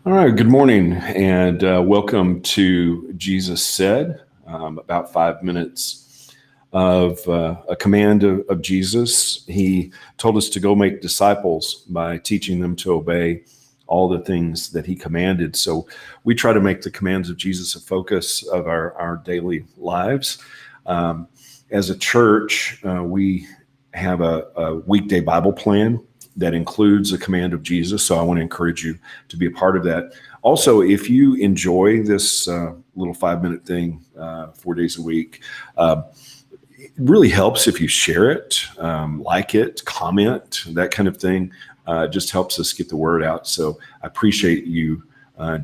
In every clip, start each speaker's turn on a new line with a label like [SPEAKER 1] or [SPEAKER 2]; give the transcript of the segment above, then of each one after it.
[SPEAKER 1] All right, good morning, and welcome to Jesus Said. About 5 minutes of a command of Jesus. He told us to go make disciples by teaching them to obey all the things that he commanded. So we try to make the commands of Jesus a focus of our daily lives. As a church, we have a weekday Bible plan that includes a command of Jesus. So I want to encourage you to be a part of that. Also, if you enjoy this little 5-minute thing 4 days a week, it really helps if you share it, like it, comment, that kind of thing. It just helps us get the word out. So I appreciate you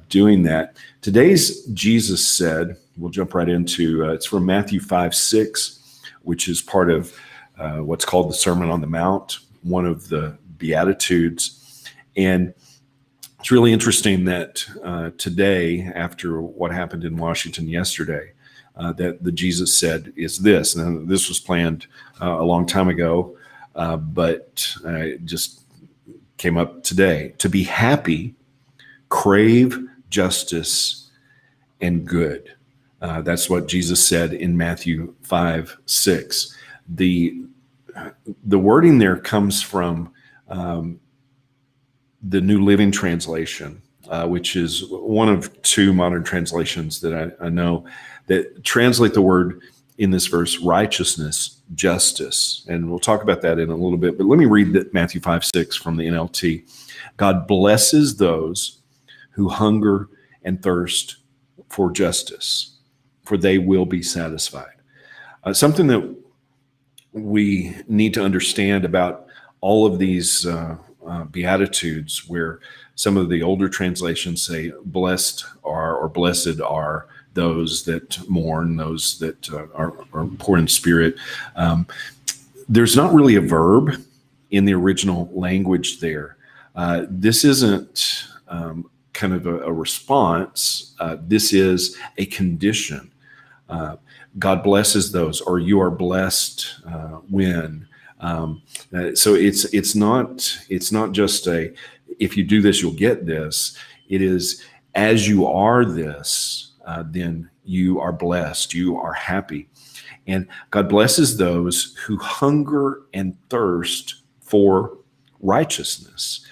[SPEAKER 1] doing that. Today's Jesus Said, we'll jump right into, it's from Matthew 5:6, which is part of what's called the Sermon on the Mount, one of the Beatitudes. And it's really interesting that today, after what happened in Washington yesterday, that the Jesus Said is this. Now, this was planned a long time ago, but it just came up today. To be happy, crave justice and good. That's what Jesus said in Matthew 5:6. The wording there comes from the New Living Translation, which is one of two modern translations that I know that translate the word in this verse, righteousness, justice. And we'll talk about that in a little bit. But let me read that Matthew 5:6 from the NLT. God blesses those who hunger and thirst for justice, for they will be satisfied. Something that we need to understand about all of these Beatitudes, where some of the older translations say blessed are or blessed are those that mourn, those that are poor in spirit. There's not really a verb in the original language there. This isn't kind of a response. This is a condition. God blesses those, or you are blessed when. So it's not just a, if you do this, you'll get this. It is, as you are this, then you are blessed, you are happy. And God blesses those who hunger and thirst for righteousness,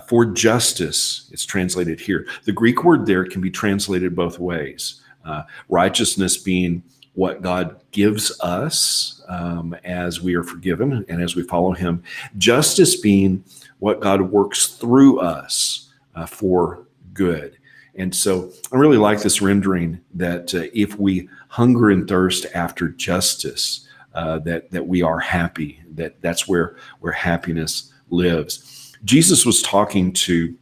[SPEAKER 1] for justice. It's translated here. The Greek word there can be translated both ways. Righteousness being what God gives us as we are forgiven and as we follow him. Justice being what God works through us for good. And so I really like this rendering that if we hunger and thirst after justice, that we are happy, that's where happiness lives. Jesus was talking to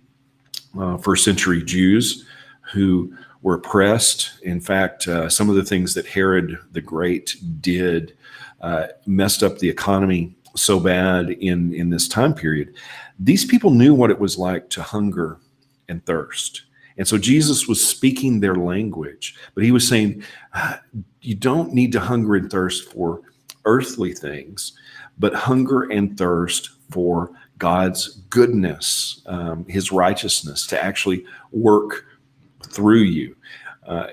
[SPEAKER 1] first century Jews who were oppressed. In fact, some of the things that Herod the Great did messed up the economy so bad in this time period. These people knew what it was like to hunger and thirst. And so Jesus was speaking their language, but he was saying, you don't need to hunger and thirst for earthly things, but hunger and thirst for God's goodness, his righteousness to actually work through you.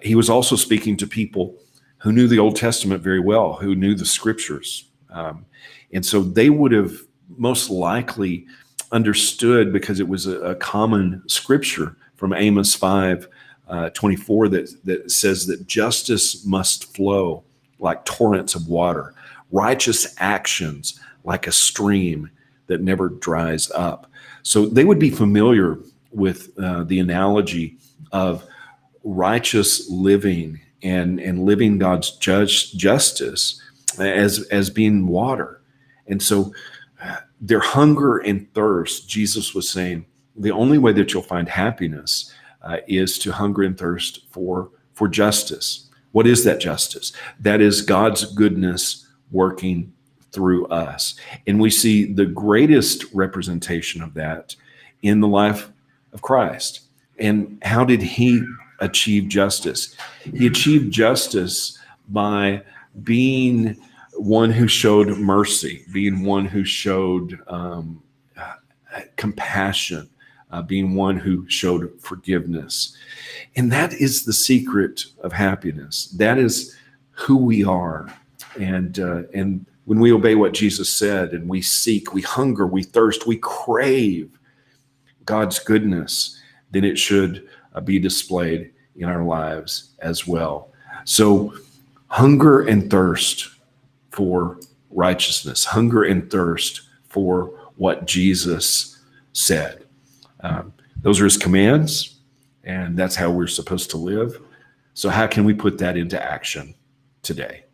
[SPEAKER 1] He was also speaking to people who knew the Old Testament very well, who knew the scriptures. And so they would have most likely understood, because it was a common scripture from Amos 5:24 that says that justice must flow like torrents of water, righteous actions like a stream that never dries up. So they would be familiar with the analogy of righteous living and living God's justice as being water. And so their hunger and thirst, Jesus was saying, the only way that you'll find happiness is to hunger and thirst for justice. What is that justice? That is God's goodness working through us. And we see the greatest representation of that in the life of Christ. And how did he achieve justice? He achieved justice by being one who showed mercy, being one who showed compassion, being one who showed forgiveness. And that is the secret of happiness. That is who we are. And when we obey what Jesus said and we seek, we hunger, we thirst, we crave God's goodness, then it should be displayed in our lives as well. So hunger and thirst for righteousness, hunger and thirst for what Jesus said. Those are his commands, and that's how we're supposed to live. So how can we put that into action today?